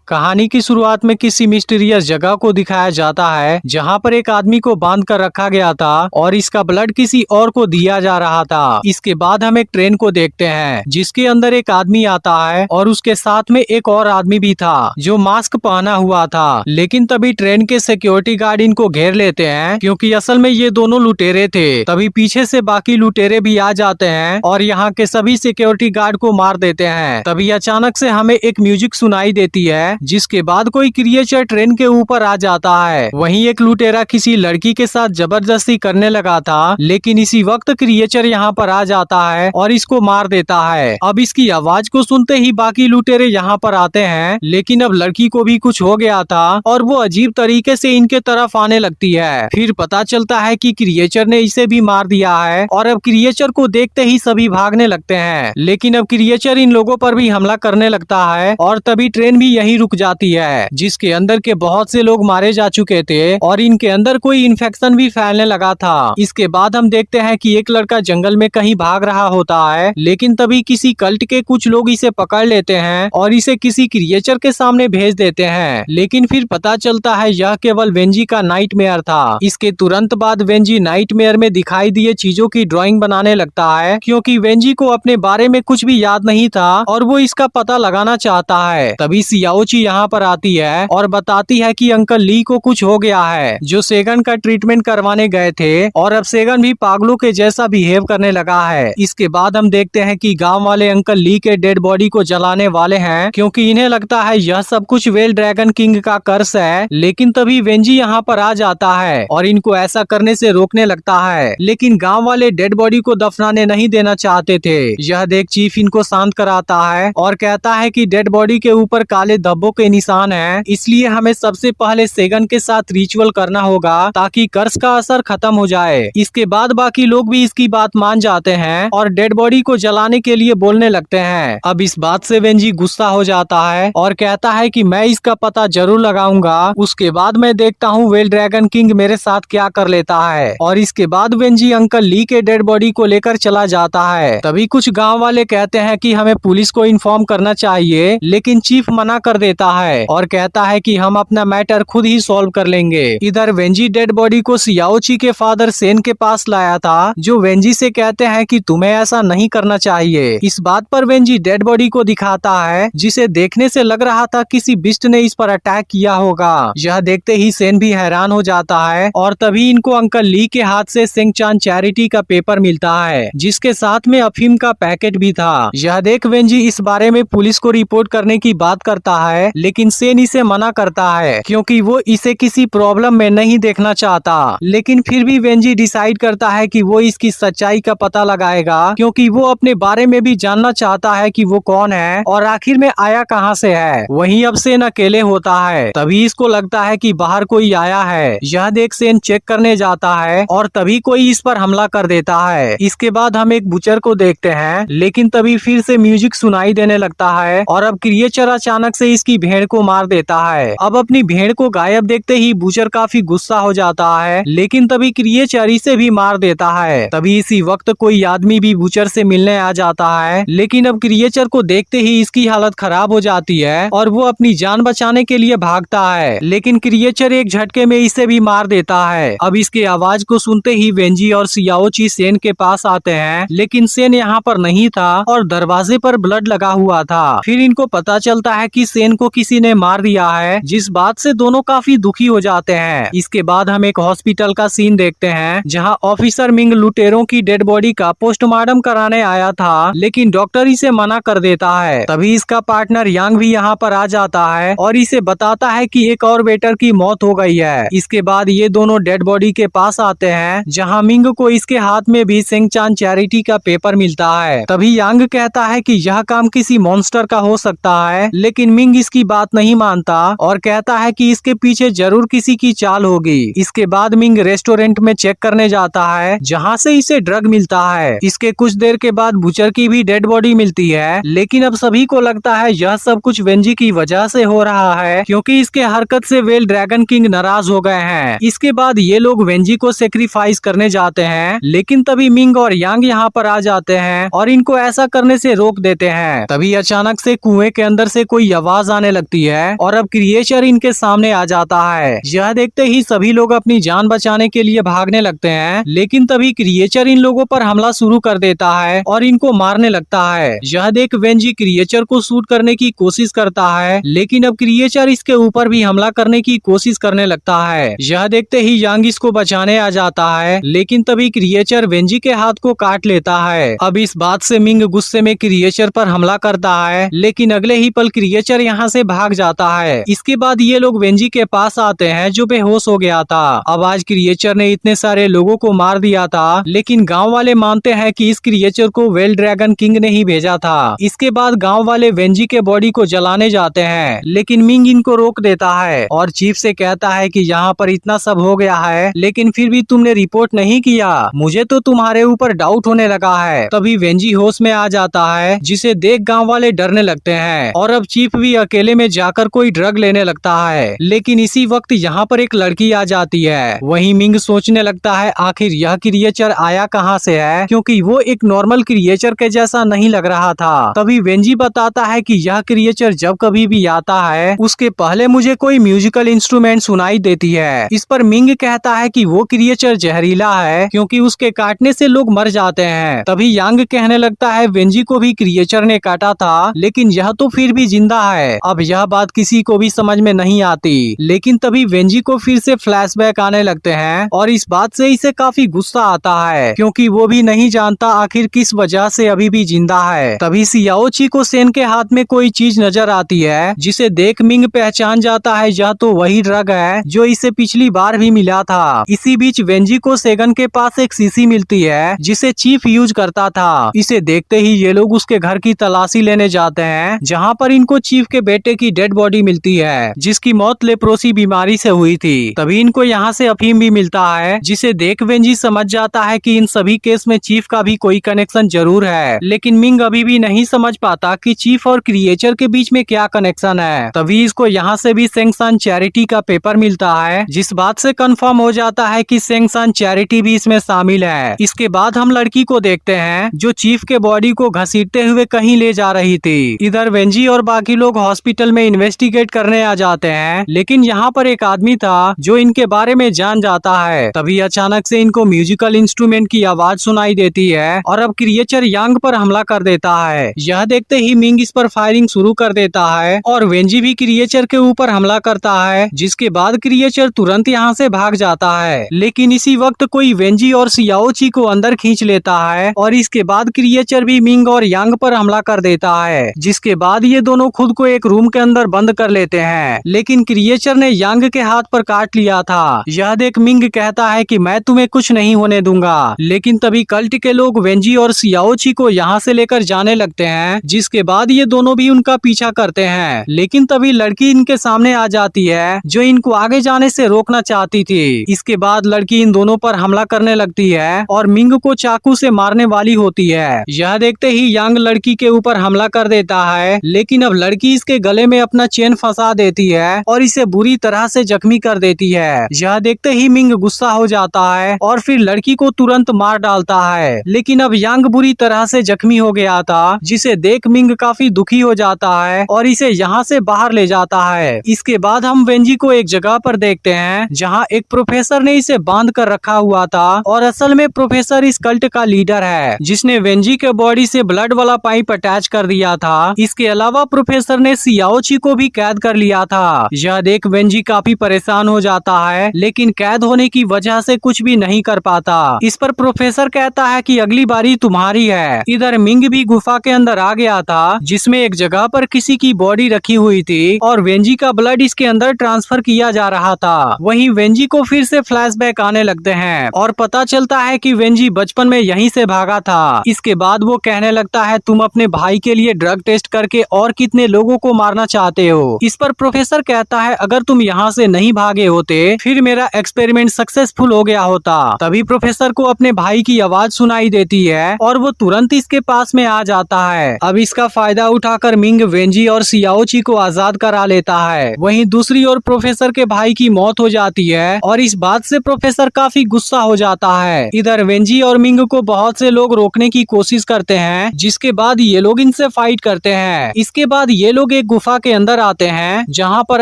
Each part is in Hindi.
कहानी की शुरुआत में किसी मिस्टीरियस जगह को दिखाया जाता है जहां पर एक आदमी को बांध कर रखा गया था और इसका ब्लड किसी और को दिया जा रहा था। इसके बाद हम एक ट्रेन को देखते हैं जिसके अंदर एक आदमी आता है और उसके साथ में एक और आदमी भी था जो मास्क पहना हुआ था। लेकिन तभी ट्रेन के सिक्योरिटी गार्ड इनको घेर लेते हैं क्योंकि असल में ये दोनों लुटेरे थे। तभी पीछे से बाकी लुटेरे भी आ जाते हैं और यहाँ के सभी सिक्योरिटी गार्ड को मार देते हैं। तभी अचानक से हमें एक म्यूजिक सुनाई देती है जिसके बाद कोई क्रिएचर ट्रेन के ऊपर आ जाता है। वहीं एक लुटेरा किसी लड़की के साथ जबरदस्ती करने लगा था, लेकिन इसी वक्त क्रिएचर यहाँ पर आ जाता है और इसको मार देता है। अब इसकी आवाज को सुनते ही बाकी लुटेरे यहाँ पर आते हैं, लेकिन अब लड़की को भी कुछ हो गया था और वो अजीब तरीके से इनके तरफ आने लगती है। फिर पता चलता है कि क्रिएचर ने इसे भी मार दिया है और अब क्रिएचर को देखते ही सभी भागने लगते हैं। लेकिन अब क्रिएचर इन लोगों पर भी हमला करने लगता है और तभी ट्रेन भी यहीं रुक जाती है, जिसके अंदर के बहुत से लोग मारे जा चुके थे और इनके अंदर कोई इन्फेक्शन भी फैलने लगा था। इसके बाद हम देखते हैं कि एक लड़का जंगल में कहीं भाग रहा होता है, लेकिन तभी किसी कल्ट के कुछ लोग इसे पकड़ लेते हैं और इसे किसी क्रिएचर के सामने भेज देते हैं। लेकिन फिर पता चलता है यह केवल वेंजी का नाइटमेयर था। इसके तुरंत बाद वेंजी नाइटमेयर में दिखाई दिए चीजों की ड्राइंग बनाने लगता है क्योंकि वेंजी को अपने बारे में कुछ भी याद नहीं था और वो इसका पता लगाना चाहता है। तभी सियाओची यहाँ पर आती है और बताती है कि अंकल ली को कुछ हो गया है, जो सेगन का ट्रीटमेंट करवाने गए थे और अब सेगन भी पागलों के जैसा बिहेव करने लगा है। इसके बाद हम देखते हैं कि गांव वाले अंकल ली के डेड बॉडी को जलाने वाले हैं क्योंकि इन्हें लगता है यह सब कुछ वेल ड्रैगन किंग का कर्स है। लेकिन तभी वेंजी यहाँ पर आ जाता है और इनको ऐसा करने से रोकने लगता है, लेकिन गाँव वाले डेड बॉडी को दफनाने नहीं देना चाहते थे। यह देख चीफ इनको शांत कराता है और कहता है कि डेड बॉडी के ऊपर काले धब्बों के निशान हैं, इसलिए हमें सबसे पहले सेगन के साथ रिचुअल करना होगा ताकि कर्स का असर खत्म हो जाए। इसके बाद बाकी लोग भी इसकी बात मान जाते हैं और डेड बॉडी को जलाने के लिए बोलने लगते हैं। अब इस बात से वेंजी गुस्सा हो जाता है और कहता है कि मैं इसका पता जरूर लगाऊंगा, उसके बाद मैं देखता हूँ वेल ड्रैगन किंग मेरे साथ क्या कर लेता है। और इसके बाद वेंजी अंकल ली के डेड बॉडी को लेकर चला जाता है। तभी कुछ गाँव वाले कहते हैं कि हमें पुलिस को इन्फॉर्म करना चाहिए, लेकिन चीफ मना कर देता है और कहता है कि हम अपना मैटर खुद ही सॉल्व कर लेंगे। इधर वेंजी डेड बॉडी को सियाओची के फादर सेन के पास लाया था, जो वेंजी से कहते हैं कि तुम्हें ऐसा नहीं करना चाहिए। इस बात पर वेंजी डेड बॉडी को दिखाता है, जिसे देखने से लग रहा था किसी बिस्ट ने इस पर अटैक किया होगा। यह देखते ही सेन भी हैरान हो जाता है और तभी इनको अंकल ली के हाथ से सेंगचान चैरिटी का पेपर मिलता है, जिसके साथ में अफीम का पैकेट भी था। यह देख वेंजी इस बारे में पुलिस को रिपोर्ट करने की बात करता है, लेकिन सेन इसे मना करता है क्योंकि वो इसे किसी प्रॉब्लम में नहीं देखना चाहता। लेकिन फिर भी वेंजी डिसाइड करता है कि वो इसकी सच्चाई का पता लगाएगा क्योंकि वो अपने बारे में भी जानना चाहता है कि वो कौन है और आखिर में आया कहां से है। वहीं अब सेन अकेले होता है, तभी इसको लगता है कि बाहर कोई आया है। यह देख सेन चेक करने जाता है और तभी कोई इस पर हमला कर देता है। इसके बाद हम एक बुचर को देखते हैं, लेकिन तभी फिर से म्यूजिक सुनाई देने लगता है और अब क्रिएचर अचानक से इसकी भेड़ को मार देता है। अब अपनी भेड़ को गायब देखते ही बुचर काफी गुस्सा हो जाता है, लेकिन तभी क्रिएचर इसे भी मार देता है। तभी इसी वक्त कोई आदमी भी बुचर से मिलने आ जाता है, लेकिन अब क्रिएचर को देखते ही इसकी हालत खराब हो जाती है और वो अपनी जान बचाने के लिए भागता है, लेकिन क्रिएचर एक झटके में इसे भी मार देता है। अब इसके आवाज को सुनते ही वेंजी और सियाओची सेन के पास आते हैं, लेकिन सेन यहाँ पर नहीं था और दरवाजे पर ब्लड लगा हुआ था। फिर इनको पता चलता है कि सेन को किसी ने मार दिया है, जिस बात से दोनों काफी दुखी हो जाते हैं। इसके बाद हम एक हॉस्पिटल का सीन देखते हैं जहां ऑफिसर मिंग लुटेरों की डेड बॉडी का पोस्टमार्टम कराने आया था, लेकिन डॉक्टर इसे मना कर देता है। तभी इसका पार्टनर यांग भी यहाँ पर आ जाता है और इसे बताता है कि एक और वेटर की मौत हो गई है। इसके बाद ये दोनों डेड बॉडी के पास आते हैं जहाँ मिंग को इसके हाथ में भी सेंगचान चैरिटी का पेपर मिलता है। तभी यांग कहता है कि यह काम किसी मॉन्स्टर का हो सकता है, लेकिन मिंग इसकी बात नहीं मानता और कहता है कि इसके पीछे जरूर किसी की चाल होगी। इसके बाद मिंग रेस्टोरेंट में चेक करने जाता है जहां से इसे ड्रग मिलता है। इसके कुछ देर के बाद बुचर की भी डेड बॉडी मिलती है, लेकिन अब सभी को लगता है यह सब कुछ वेंजी की वजह से हो रहा है क्योंकि इसके हरकत से वेल ड्रैगन किंग नाराज हो गए हैं। इसके बाद ये लोग वेंजी को सेक्रीफाइस करने जाते हैं, लेकिन तभी मिंग और यांग यहाँ पर आ जाते हैं और इनको ऐसा करने से रोक देते हैं। तभी अचानक से कुएं के अंदर से कोई आवाज आने लगती है और अब क्रिएचर इनके सामने आ जाता है। यह देखते ही सभी लोग अपनी जान बचाने के लिए भागने लगते हैं, लेकिन तभी क्रिएचर इन लोगों पर हमला शुरू कर देता है और इनको मारने लगता है। यह देख वेंजी क्रिएचर को शूट करने की कोशिश करता है, लेकिन अब क्रिएचर इसके ऊपर भी हमला करने की कोशिश करने लगता है। यह देखते ही यांग इसको बचाने आ जाता है, लेकिन तभी क्रिएचर वेंजी के हाथ को काट लेता है। अब इस बात से मिंग गुस्से में क्रिएचर पर हमला करता है, लेकिन अगले ही पल क्रिएचर यहाँ से भाग जाता है। इसके बाद ये लोग वेंजी के पास आते हैं जो बेहोश हो गया था। अब आज क्रिएचर ने इतने सारे लोगों को मार दिया था, लेकिन गांव वाले मानते हैं कि इस क्रिएचर को वेल ड्रैगन किंग ने ही भेजा था। इसके बाद गांव वाले वेंजी के बॉडी को जलाने जाते हैं, लेकिन मिंग इनको रोक देता है और चीफ से कहता है कि यहाँ पर इतना सब हो गया है, लेकिन फिर भी तुमने रिपोर्ट नहीं किया। मुझे तो तुम्हारे ऊपर डाउट होने लगा है। तभी वेंजी होश में आ जाता है, जिसे देख गांव वाले डरने लगते हैं और अब चीफ भी अकेले में जाकर कोई ड्रग लेने लगता है। लेकिन इसी वक्त यहाँ पर एक लड़की आ जाती है। वहीं मिंग सोचने लगता है आखिर यह क्रिएचर आया कहाँ से है, क्योंकि वो एक नॉर्मल क्रिएचर के जैसा नहीं लग रहा था। तभी वेंजी बताता है कि यह क्रिएचर जब कभी भी आता है उसके पहले मुझे कोई म्यूजिकल इंस्ट्रूमेंट सुनाई देती है। इस पर मिंग कहता है कि वो क्रिएचर जहरीला है, क्योंकि उसके काटने से लोग मर जाते हैं। तभी यांग कहने लगता है वेंजी को भी क्रिएचर ने काटा था, लेकिन यह तो फिर भी जिंदा है। अब यह बात किसी को भी समझ में नहीं आती, लेकिन तभी वेंजी को फिर से फ्लैशबैक आने लगते हैं और इस बात से इसे काफी गुस्सा आता है, क्योंकि वो भी नहीं जानता आखिर किस वजह से अभी भी जिंदा है। तभी सियाओची को सेन के हाथ में कोई चीज नजर आती है, जिसे देख मिंग पहचान जाता है यह तो वही ड्रग है जो इसे पिछली बार भी मिला था। इसी बीच वेंजी को सेगन के पास एक शीशी मिलती है जिसे चीफ यूज करता था। इसे देखते ही ये लोग उसके घर की तलाशी लेने जाते हैं, जहाँ पर इनको चीफ के बेटे की डेड बॉडी मिलती है, जिसकी मौत लेप्रोसी बीमारी से हुई थी। तभी इनको यहाँ से अफीम भी मिलता है, जिसे देख वेंजी समझ जाता है कि इन सभी केस में चीफ का भी कोई कनेक्शन जरूर है। लेकिन मिंग अभी भी नहीं समझ पाता कि चीफ और क्रिएचर के बीच में क्या कनेक्शन है। तभी इसको यहाँ से भी सेंगसान चैरिटी का पेपर मिलता है, जिस बात से कंफर्म हो जाता है कि सेंगसान चैरिटी भी इसमें शामिल है। इसके बाद हम लड़की को देखते हैं जो चीफ के बॉडी को घसीटते हुए कहीं ले जा रही थी। इधर वेंजी और बाकी लोग हॉस्पिटल में इन्वेस्टिगेट करने आ जाते हैं, लेकिन यहाँ पर एक आदमी था जो इनके बारे में जान जाता है। तभी अचानक से इनको म्यूजिकल इंस्ट्रूमेंट की आवाज सुनाई देती है और अब क्रिएचर यांग पर हमला कर देता है। यह देखते ही मिंग इस पर फायरिंग शुरू कर देता है और वेंजी भी क्रिएचर के ऊपर हमला करता है, जिसके बाद क्रिएचर तुरंत यहाँ से भाग जाता है। लेकिन इसी वक्त कोई वेंजी और सियाओची को अंदर खींच लेता है और इसके बाद क्रिएचर भी मिंग और यांग पर हमला कर देता है, जिसके बाद ये दोनों खुद को एक रूम के अंदर बंद कर लेते हैं। लेकिन क्रिएचर ने यांग के हाथ पर काट लिया था। यह देख मिंग कहता है कि मैं तुम्हें कुछ नहीं होने दूंगा। लेकिन तभी कल्ट के लोग वेंजी और सियाओची को यहाँ से लेकर जाने लगते हैं, जिसके बाद ये दोनों भी उनका पीछा करते हैं। लेकिन तभी लड़की इनके सामने आ जाती है जो इनको आगे जाने से रोकना चाहती थी। इसके बाद लड़की इन दोनों पर हमला करने लगती है और मिंग को चाकू से मारने वाली होती है। यह देखते ही यांग लड़की के ऊपर हमला कर देता है, लेकिन अब लड़की इसके गले में अपना चेन फंसा देती है और इसे बुरी तरह से जख्मी कर देती है। यह देखते ही मिंग गुस्सा हो जाता है और फिर लड़की को तुरंत मार डालता है। लेकिन अब यांग बुरी तरह से जख्मी हो गया था, जिसे देख मिंग काफी दुखी हो जाता है और इसे यहाँ से बाहर ले जाता है। इसके बाद हम वेंजी को एक जगह पर देखते हैं जहाँ एक प्रोफेसर ने इसे बांध कर रखा हुआ था और असल में प्रोफेसर इस कल्ट का लीडर है, जिसने वेंजी के बॉडी से ब्लड वाला पाइप अटैच कर दिया था। इसके अलावा प्रोफेसर ने सियाओची को भी कैद कर लिया था। यह देख वेंजी काफी परेशान हो जाता है, लेकिन कैद होने की वजह से कुछ भी नहीं कर पाता। इस पर प्रोफेसर कहता है कि अगली बारी तुम्हारी है। इधर मिंग भी गुफा के अंदर आ गया था, जिसमें एक जगह पर किसी की बॉडी रखी हुई थी और वेंजी का ब्लड इसके अंदर ट्रांसफर किया जा रहा था। वहीं वेंजी को फिर से फ्लैशबैक आने लगते हैं और पता चलता है कि वेंजी बचपन में यहीं से भागा था। इसके बाद वो कहने लगता है तुम अपने भाई के लिए ड्रग टेस्ट करके और कितने लोगों को मारना चाहते हो। इस पर प्रोफेसर कहता है अगर तुम यहाँ से नहीं भागे होते फिर मेरा एक्सपेरिमेंट सक्सेसफुल हो गया होता। तभी प्रोफेसर को अपने भाई की आवाज सुनाई देती है और वो तुरंत इसके पास में आ जाता है। अब इसका फायदा उठाकर मिंग वेंजी और सियाओची को आजाद करा लेता है। वहीं दूसरी ओर प्रोफेसर के भाई की मौत हो जाती है और इस बात से प्रोफेसर काफी गुस्सा हो जाता है। इधर वेंजी और मिंग को बहुत से लोग रोकने की कोशिश करते हैं, जिसके बाद ये लोग इनसे फाइट करते हैं। इसके बाद ये लोग एक गुफा के अंदर आते हैं जहाँ पर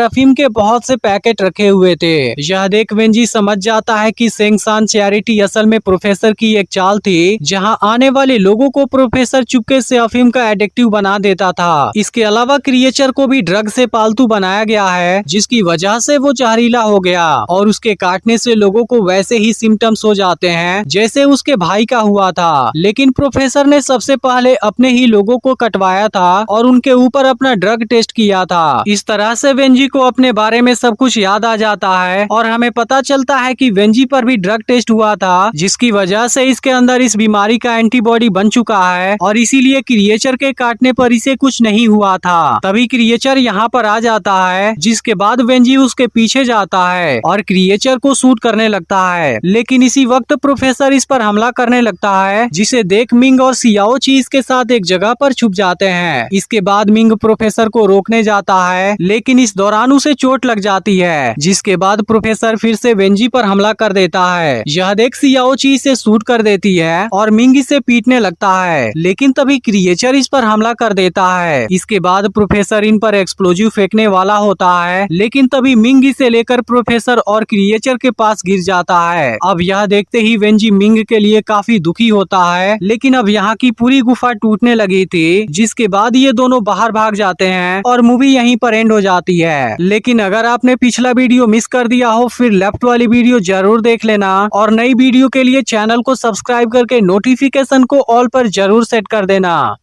अफीम के बहुत से पैकेट रखे हुए थे। यह देख वेंजी समझ जाता है कि सेंगसान चैरिटी असल में प्रोफेसर की एक चाल थी, जहाँ आने वाले लोगों को प्रोफेसर चुपके से अफीम का एडिक्टिव बना देता था। इसके अलावा क्रिएचर को भी ड्रग से पालतू बनाया गया है, जिसकी वजह से वो जहरीला हो गया और उसके काटने से लोगों को वैसे ही सिम्टम्स हो जाते हैं जैसे उसके भाई का हुआ था। लेकिन प्रोफेसर ने सबसे पहले अपने ही लोगों को कटवाया था और उनके ऊपर अपना ड्रग टेस्ट किया था। इस तरह से वेंजी को अपने बारे में सब कुछ याद आ जाता है और हमें पता चलता है कि वेंजी पर भी ड्रग टेस्ट हुआ था, जिसकी वजह से इसके अंदर इस बीमारी का एंटीबॉडी बन चुका है और इसीलिए क्रिएचर के काटने पर इसे कुछ नहीं हुआ था। तभी क्रिएचर यहाँ पर आ जाता है, जिसके बाद वेंजी उसके पीछे जाता है और क्रिएचर को शूट करने लगता है। लेकिन इसी वक्त प्रोफेसर इस पर हमला करने लगता है, जिसे देख मिंग और सियाओ चीज के साथ एक जगह पर छुप जाते हैं। इसके बाद मिंग प्रोफेसर को रोकने जाता है, लेकिन इस दौरान उसे चोट लग जाती है, जिसके बाद प्रोफेसर फिर से वेंजी पर हमला कर देता है। यह देख सियाओ चीज से शूट कर देती है और मिंग इसे पीटने लगता है, लेकिन तभी क्रिएचर इस पर हमला कर देता है। इसके बाद प्रोफेसर इन पर एक्सप्लोजिव फेंकने वाला होता है, लेकिन तभी मिंग इसे लेकर प्रोफेसर और क्रिएचर के पास गिर जाता है। अब यह देखते ही वेंजी मिंग के लिए काफी दुखी होता है, लेकिन अब यहाँ की पूरी गुफा टूटने लगी थी, जिसके बाद ये दोनों बाहर भाग जाते हैं और मूवी यहीं पर एंड हो जाती है। लेकिन अगर आपने पिछला वीडियो मिस कर दिया हो, फिर लेफ्ट वाली वीडियो जरूर देख लेना और नई वीडियो के लिए चैनल को सब्सक्राइब करके नोटिफिकेशन को ऑल पर जरूर सेट कर देना।